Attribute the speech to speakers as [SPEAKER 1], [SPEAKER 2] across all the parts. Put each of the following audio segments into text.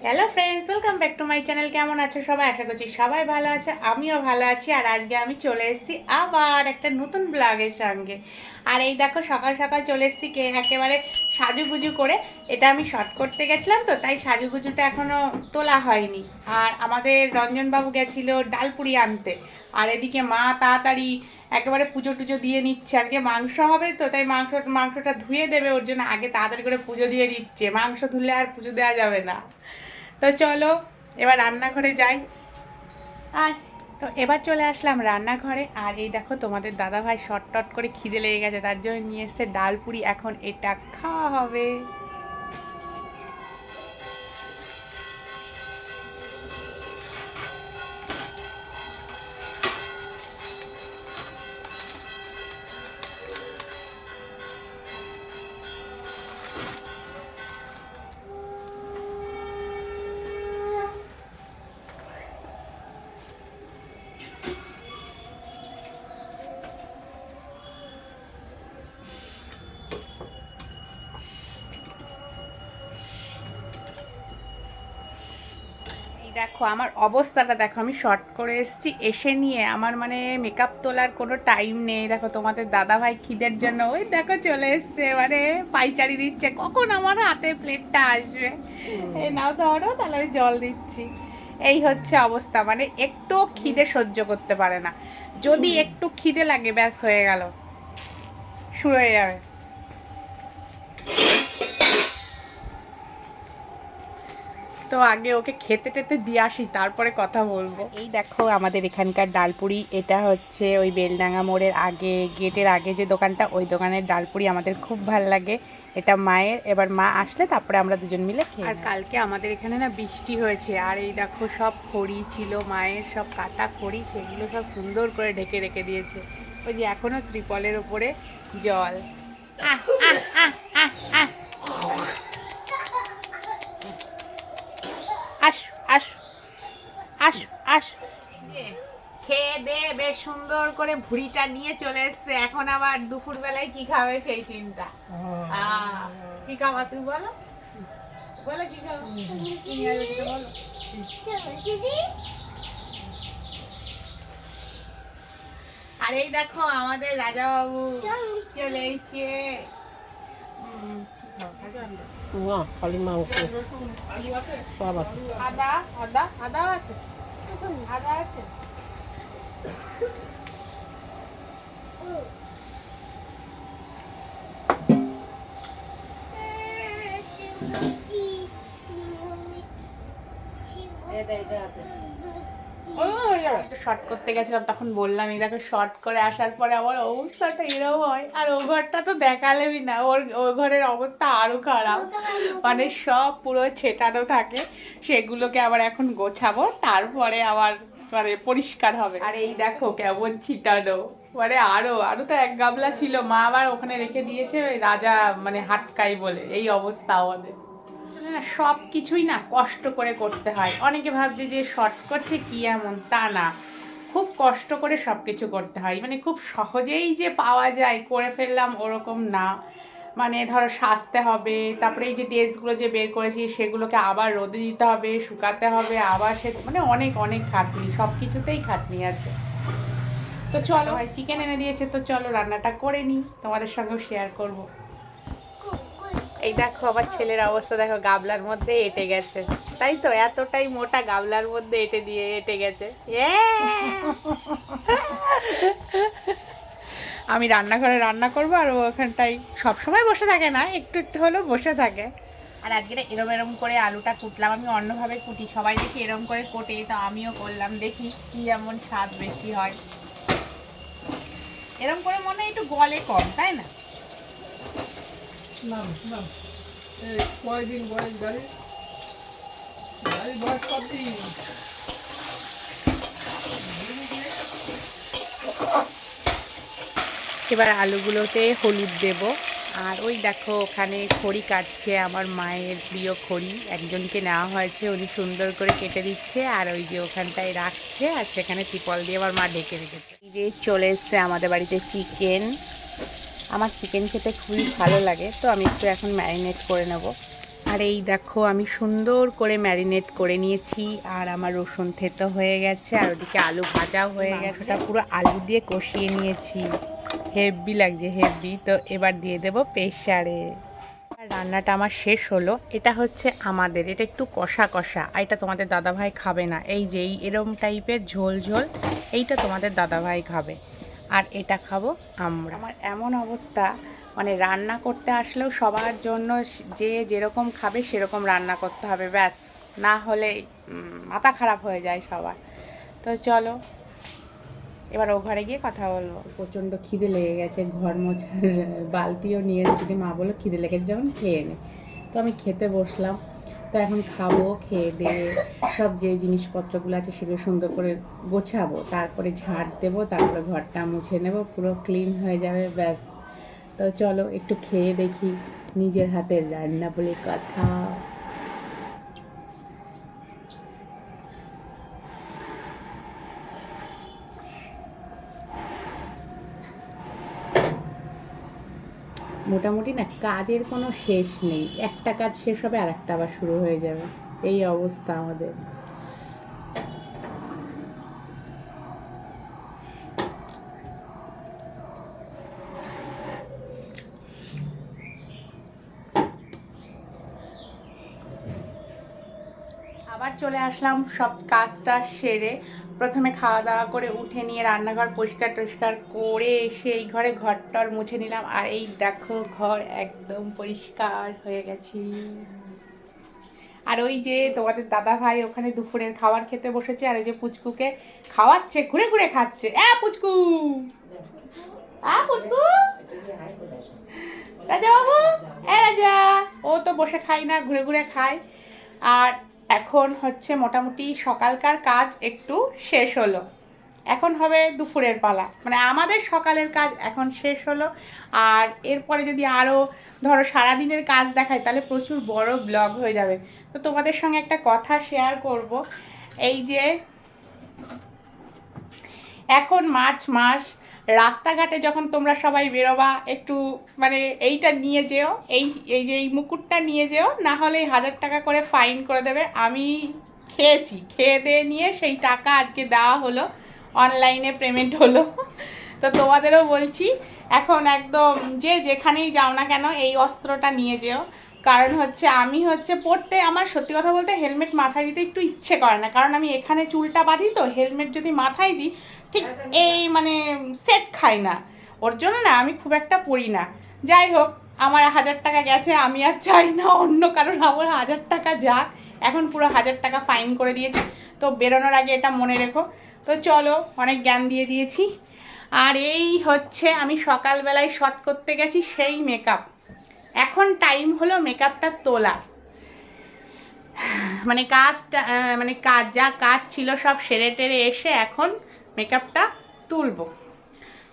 [SPEAKER 1] Hello friends, welcome back to my channel. কেমন আছো সবাই? আশা করছি সবাই ভালো আছে, আমিও ভালো আছি। আর আজকে আমি চলে এসেছি আবার একটা নতুন ব্লগের সঙ্গে। আর এই দেখো সকাল সকাল চলে এসেছি একেবারে সাজুগুজু করে। এটা আমি শর্ট করতে গেছিলাম, তো তাই সাজুগুজুটা এখনও তোলা হয়নি। আর আমাদের রঞ্জনবাবু গেছিলো ডালপুরি আনতে, আর এদিকে মা তাড়াতাড়ি একেবারে পুজো টুজো দিয়ে নিচ্ছে। আজকে মাংস হবে, তো তাই মাংসটা ধুয়ে দেবে, ওর জন্য আগে তাড়াতাড়ি করে পুজো দিয়ে দিচ্ছে। মাংস ধুলে আর পুজো দেওয়া যাবে না। তো চলো এবার রান্নাঘরে যাই। আর তো এবার চলে আসলাম রান্নাঘরে। আর এই দেখো তোমাদের দাদাভাই শর্ট করে খিদে লেগে গেছে, তার জন্য নিয়ে এসছে ডালপুরি। এখন এটা খাওয়া হবে। দেখো আমার অবস্থাটা দেখো, আমি শর্ট করে এসেছি, এসে নিয়ে আমার মানে মেকআপ তোলার কোনো টাইম নেই। দেখো তোমাদের দাদা ভাই খিদের জন্য ওই দেখো চলে এসছে, মানে পাইচারি দিচ্ছে কখন আমার হাতে প্লেটটা আসবে। এই নাও ধরো, তাহলে আমি জল দিচ্ছি। এই হচ্ছে অবস্থা, মানে একটু খিদে সহ্য করতে পারে না। যদি একটু খিদে লাগে ব্যাস হয়ে গেল, শুরু হয়ে যাবে। তো আগে ওকে খেতে টেতে দিয়ে আসি, তারপরে কথা বলবো। এই দেখো আমাদের এখানকার ডালপুরি, এটা হচ্ছে ওই বেলডাঙ্গা মোড়ের আগে, গেটের আগে যে দোকানটা, ওই দোকানের ডালপুরি আমাদের খুব ভাল লাগে। এটা মায়ের, এবার মা আসলে তারপরে আমরা দুজন মিলে খেয়ে। আর কালকে আমাদের এখানে না বৃষ্টি হয়েছে, আর এই দেখো সব খড়ি ছিল মায়ের, সব কাটা খড়ি, সেগুলো সব সুন্দর করে ঢেকে রেখে দিয়েছে। ওই যে এখনো ত্রিপলের ওপরে জল। আহ আহ আহ আহ আহ আসো আসো আসো আসো। খেয়ে দে বেশ সুন্দর করে ভুড়িটা নিয়ে চলে এসছে। এখন আবার দুপুর বেলায় কি খাবে সেই চিন্তা। কি খাবা তুমি বলো, বলো কি খাবো, বলো। আর এই দেখো আমাদের রাজা বাবু চলে এসছে।
[SPEAKER 2] না খালি মাংস সব আছে।
[SPEAKER 1] আদা আদা আদা আছে, আদা আছে। শর্ট করতে গেছিলাম, তখন বললাম এই দেখো শর্ট করে আসার পরে আমার অবস্থাটা এরকম হয়। আর ও ঘরটা তো দেখালেবি না, ও ঘরের অবস্থা আরো খারাপ, মানে সব পুরো ছেটানো থাকে। সেগুলোকে আবার এখন গোছাবো, তারপরে আবার মানে পরিষ্কার হবে। আর এই দেখো কেমন ছিটানো, মানে আরো আরো তো এক গামলা ছিল, মা আবার ওখানে রেখে দিয়েছে ওই রাজা মানে হাটকাই বলে। এই অবস্থা আমাদের। আসলে না সব কিছুই না কষ্ট করে করতে হয়। অনেকে ভাবছে যে শর্ট করছে কি এমন, তা না, খুব কষ্ট করে সব কিছু করতে হয়। মানে খুব সহজেই যে পাওয়া যায় করে ফেললাম ওরকম না। মানে ধরো সাজতে হবে, তারপরে এই যে ড্রেসগুলো যে বের করেছি সেগুলোকে আবার রোদে দিতে হবে, শুকাতে হবে, আবার সে মানে অনেক অনেক খাটনি, সব কিছুতেই খাটনি আছে। তো চলো ভাই চিকেন এনে দিয়েছে, তো চলো রান্নাটা করে নিই, তোমাদের সঙ্গেও শেয়ার করবো। এই দেখো আবার ছেলের অবস্থা দেখো, গাবলার মধ্যে এঁটে গেছে। তাই তো, এতটাই মোটা, গাবলার মধ্যে এঁটে গেছে। আমি রান্নাঘরে রান্না করবো, আর ও ওখানটাই সবসময় বসে থাকে না, একটু একটু হলেও বসে থাকে। আর আজকে এরম এরম করে আলুটা কুটলাম, আমি অন্যভাবে কুটি, সবাই দেখি এরম করে কোটে, তো আমিও করলাম, দেখি কি এমন স্বাদ বেশি হয়। এরম করে মনে হয় একটু গলে কম, তাই না?
[SPEAKER 2] কয়দিন বয়স গাড়ি গাড়ি বয়স কতদিন?
[SPEAKER 1] এবার আলুগুলোতে হলুদ দেব। আর ওই দেখো ওখানে খড়ি কাটছে আমার মায়ের প্রিয় খড়ি, একজনকে নেওয়া হয়েছে, উনি সুন্দর করে কেটে দিচ্ছে। আর ওই যে ওখানটায় রাখছে, আর সেখানে ত্রিপল দিয়ে আবার মা ঢেকে রেখেছে। এই যে চলে এসছে আমাদের বাড়িতে চিকেন। আমার চিকেন খেতে খুবই ভালো লাগে, তো আমি একটু এখন ম্যারিনেট করে নেব। আর আর এই দেখো আমি সুন্দর করে ম্যারিনেট করে নিয়েছি, আর আমার রসুন থেতো হয়ে গেছে, আর ওদিকে আলু ভাজাও হয়ে গেছে। ওটা পুরো আলু দিয়ে কষিয়ে নিয়েছি, হেভি লাগছে হেভি। তো এবার দিয়ে দেবো প্রেসারে। রান্নাটা আমার শেষ হলো। এটা হচ্ছে আমাদের, এটা একটু কষা কষা, আর এটা তোমাদের দাদাভাই খাবে না। এই যে এরম টাইপের ঝোল ঝোল, এইটা তোমাদের দাদাভাই খাবে, আর এটা খাবো আমরা। আমার এমন অবস্থা, মানে রান্না করতে আসলেও সবার জন্য যে যেরকম খাবে সেরকম রান্না করতে হবে, ব্যাস, না হলে মাথা খারাপ হয়ে যায় সবার। তো চলো এবার ও ঘরে গিয়ে কথা বলবো। প্রচণ্ড খিদে লেগে গেছে, ঘর মোছার বালতিও নিয়ে যদি মা বলো খিদে লেগেছে যখন খেয়ে নে। তো আমি খেতে বসলাম। তো এখন খাবো, খেয়ে দিয়ে সব যে জিনিসপত্রগুলো আছে সেগুলো সুন্দর করে গোছাবো, তারপরে ঝাড় দেবো, তারপরে ঘরটা মুছে নেব, পুরো ক্লিন হয়ে যাবে, ব্যাস। তো চলো একটু খেয়ে দেখি, নিজের হাতের রান্না বলে কথা। মোটামুটি না কাজের কোনো শেষ নেই, একটা কাজ শেষ হবে আর একটা আবার শুরু হয়ে যাবে, এই অবস্থা আমাদের। আবার চলে আসলাম সব কাজটা সেরে। প্রথমে খাওয়া দাওয়া করে উঠে নিয়ে রান্নাঘর পরিষ্কার টরিষ্কার করে এসে এই ঘরটর মুছে নিলাম, আর এই দেখো ঘর একদম পরিষ্কার হয়ে গেছি। আর ওই যে তোমাদের দাদা ভাই ওখানে দুপুরের খাবার খেতে বসেছে, আর এই যে পুচকুকে খাওয়াচ্ছে, ঘুরে ঘুরে খাচ্ছে। পুচকু, পুচকু, রাজা বাবু, রাজা, ও তো বসে খায় না, ঘুরে ঘুরে খায়। আর এখন হচ্ছে মোটামুটি সকালকার কাজ একটু শেষ হলো, এখন হবে দুপুরের পালা, মানে আমাদের সকালের কাজ এখন শেষ হলো। আর এরপরে যদি আরও ধরো সারাদিনের কাজ দেখায় তাহলে প্রচুর বড় ব্লগ হয়ে যাবে। তো তোমাদের সঙ্গে একটা কথা শেয়ার করব। এই যে এখন মার্চ মাস, রাস্তাঘাটে যখন তোমরা সবাই বেরোবা একটু মানে এইটা নিয়ে যেও, এই যে এই মুকুটটা নিয়ে যেও, না হলে 1000 টাকা করে ফাইন করে দেবে। আমি খেয়েছি, খেয়ে দিয়ে নিয়ে সেই টাকা আজকে দেওয়া হলো, অনলাইনে পেমেন্ট হলো। তো তোমাদেরও বলছি এখন একদম যে যেখানেই যাও না কেন এই অস্ত্রটা নিয়ে যেও। কারণ হচ্ছে আমি হচ্ছে পড়তে, আমার সত্যি কথা বলতে হেলমেট মাথায় দিতে একটু ইচ্ছে করে না, কারণ আমি এখানে চুলটা বাঁধি, তো হেলমেট যদি মাথায় দিই ঠিক এই মানে সেট খাই না, ওর জন্য না আমি খুব একটা পড়ি না। যাই হোক, আমার 1000 টাকা গেছে, আমি আর চাই না অন্য কারণ আমার 1000 টাকা যাক, এখন পুরো 1000 টাকা ফাইন করে দিয়েছে। তো বেরোনোর আগে এটা মনে রেখো। তো চলো, অনেক জ্ঞান দিয়ে দিয়েছি। আর এই হচ্ছে আমি সকালবেলায় শর্ট করতে গেছি সেই মেকআপ, এখন টাইম হলো মেকআপটা তোলা, মানে কাজটা মানে কাজ যা কাজ ছিল সব সেরে টেরে এসে এখন মেকআপটা তুলবো।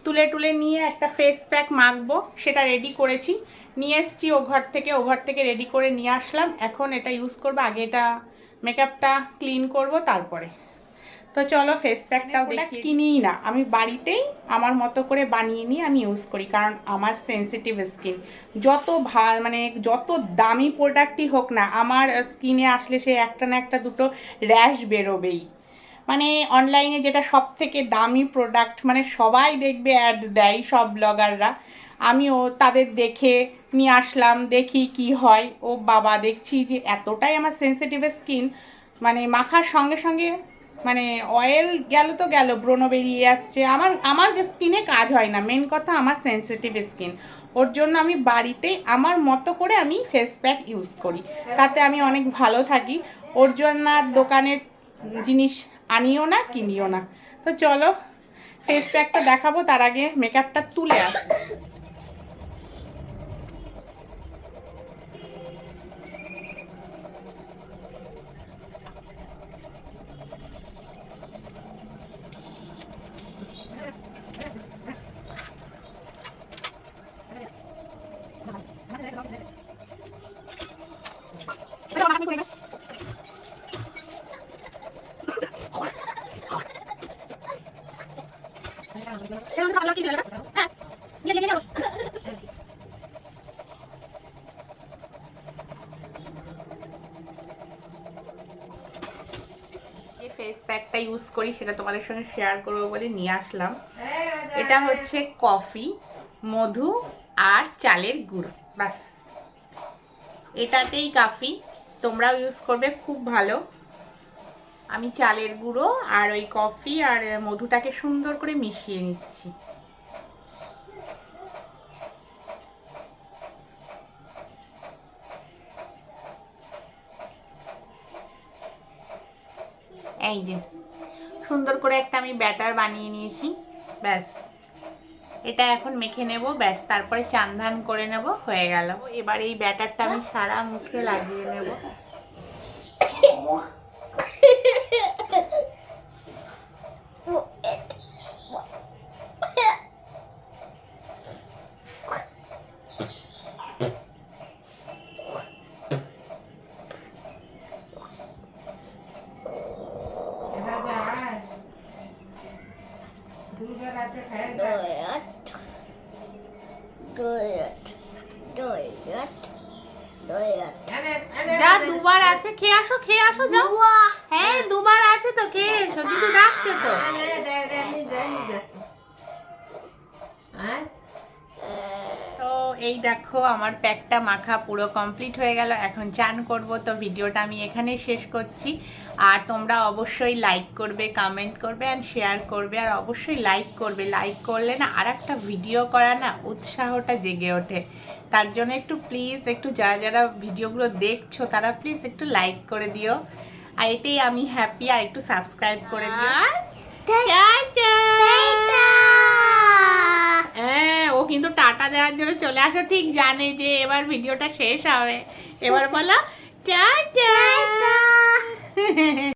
[SPEAKER 1] তুলে নিয়ে একটা ফেস প্যাক মাখবো, সেটা রেডি করেছি, নিয়ে এসছি ও ঘর থেকে রেডি করে নিয়ে আসলাম। এখন এটা ইউজ করবো, আগে এটা মেকআপটা ক্লিন করব তারপরে। তো চলো ফেস প্যাকটাও দেখি। কিনিই না, আমি বাড়িতেই আমার মতো করে বানিয়ে নিয়ে আমি ইউজ করি, কারণ আমার সেনসিটিভ স্কিন। যত মানে যত দামি প্রোডাক্টই হোক না, আমার স্কিনে আসলে সে একটা না একটা দুটো র্যাশ বেরোবেই। মানে অনলাইনে যেটা সব থেকে দামি প্রোডাক্ট, মানে সবাই দেখবে অ্যাড দেয় সব ব্লগাররা, আমিও তাদের দেখে নিয়ে আসলাম, দেখি কি হয়। ও বাবা, দেখছি যে এতটাই আমার সেনসিটিভ স্কিন, মানে মাখার সঙ্গে সঙ্গে মানে অয়েল গেল তো গেল, ব্রণ বেরিয়ে যাচ্ছে, আমার স্কিনে কাজ হয় না। মেন কথা আমার সেনসিটিভ স্কিন, ওর জন্য আমি বাড়িতেই আমার মতো করে আমি ফেস প্যাক ইউজ করি, তাতে আমি অনেক ভালো থাকি। ওর জন্য দোকানের জিনিস আনিও না, কিনিও না। তো চলো ফেস প্যাকটা দেখাবো, তার আগে মেকআপটা তুলে আসি। ফেস প্যাকটা ইউজ করি সেটা তোমাদের সঙ্গে শেয়ার করবো বলে নিয়ে আসলাম। এটা হচ্ছে কফি, মধু আর চালের গুঁড়ো, বাস এটাতেই কাফি। তোমরাও ইউজ করবে, খুব ভালো। আমি চালের গুঁড়ো আর ওই কফি আর মধুটাকে সুন্দর করে মিশিয়ে নিচ্ছি। এই যে সুন্দর করে একটা আমি ব্যাটার বানিয়ে নিয়েছি, ব্যাস এটা এখন মেখে নেব, ব্যাস তারপরে চান ধান করে নেব, হয়ে গেল। এবার এই ব্যাটারটা আমি সারা মুখে লাগিয়ে নেব। যা দুবার আছে, খেয়ে আসো যাও। হ্যাঁ দুবার আছে তো, খেয়ে এসো, দিদু ডাকছে তো। তো এই দেখো আমার প্যাকটা মাখা পুরো কমপ্লিট হয়ে গেল। এখন চান করব, তো ভিডিওটা আমি এখানেই শেষ করছি। আর তোমরা অবশ্যই লাইক করবে, কমেন্ট করবে অ্যান্ড শেয়ার করবে, আর অবশ্যই লাইক করবে। লাইক করলে না আর একটা ভিডিও করা না উৎসাহটা জেগে ওঠে। তার জন্য একটু প্লিজ একটু যারা যারা ভিডিওগুলো দেখছো তারা প্লিজ একটু লাইক করে দিও, আর এতেই আমি হ্যাপি। আর একটু সাবস্ক্রাইব করে দিও। হ্যাঁ ও কিন্তু টাটা দেওয়ার জন্য চলে আসো, ঠিক জানে যে এবার ভিডিওটা শেষ হবে। এবার বলো টাটা।